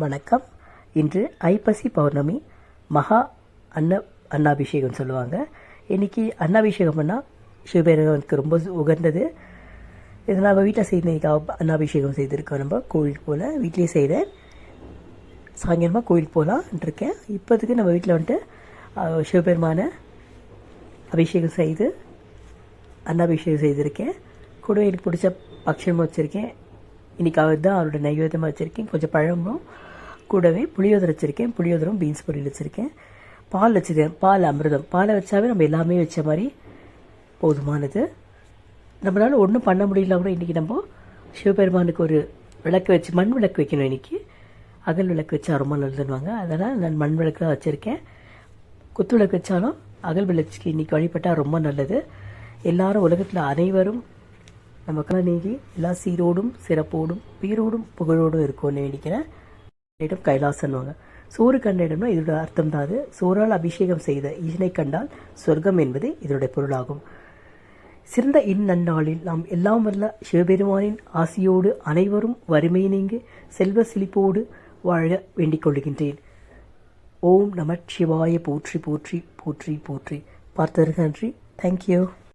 வணக்கம். இன்று ஐப்பசி பௌர்ணமி மகா அன்னாபிஷேகம் சொல்லுவாங்க. இன்னைக்கு அன்னாபிஷேகம் பண்ணால் சிவபெருமானுக்கு ரொம்ப உகந்தது. இது நம்ம வீட்டில் செய்த அன்னாபிஷேகம் செய்திருக்கோம். நம்ம கோவிலுக்கு போல் வீட்லேயே செய்கிறேன். சாயங்காலமாக கோவிலுக்கு போகலான் இருக்கேன். இப்போதுக்கு நம்ம வீட்டில் வந்துட்டு சிவபெருமான அபிஷேகம் செய்து அன்னாபிஷேகம் செய்திருக்கேன். கூடவே எனக்கு பிடிச்ச பட்சமும் வச்சுருக்கேன். இன்றைக்கி தான் அவரோட நைவேத்தியமாக வச்சுருக்கேன். கொஞ்சம் பழமும் கூடவே புளியோதரை வச்சுருக்கேன். புளியோதரம் பீன்ஸ் பொரியல் வச்சுருக்கேன். பால் வச்சுருக்கேன். பால் அமிர்தம். பாலை வச்சாவே நம்ம எல்லாமே வச்ச மாதிரி போதுமானது. நம்மளால் ஒன்றும் பண்ண முடியல கூட இன்றைக்கி நம்ம சிவபெருமானுக்கு ஒரு விளக்கு வச்சு மண் விளக்கு வைக்கணும். இன்றைக்கி அகல் விளக்கு வச்சா ரொம்ப நல்லதுன்னுவாங்க. அதனால் நான் மண் விளக்கு தான் வச்சுருக்கேன். குத்து விளக்கு வச்சாலும் அகல் விளக்கு இன்றைக்கி வழிபட்டால் ரொம்ப நல்லது. எல்லாரும் உலகத்தில் அனைவரும் நமக்கான நீங்கி எல்லா சீரோடும் சிறப்போடும் பீரோடும் புகழோடும் இருக்கும்னு வேண்டிக்கிறேன். இடம் கைலாசன்வாங்க. சோறு கண்ட இடம்னா இதோட அர்த்தம் தான். அது சோறால் அபிஷேகம் செய்த ஈசனை கண்டால் சொர்க்கம் என்பது இதனுடைய பொருளாகும். சிறந்த இந்நன்னாளில் நாம் எல்லாம் வல்ல சிவபெருமானின் ஆசியோடு அனைவரும் வறுமை நீங்கி செல்வ செழிப்போடு வாழ வேண்டிக் கொள்கின்றேன். ஓம் நம சிவாய போற்றி போற்றி போற்றி போற்றி. பார்த்ததற்கு நன்றி. தேங்க்யூ.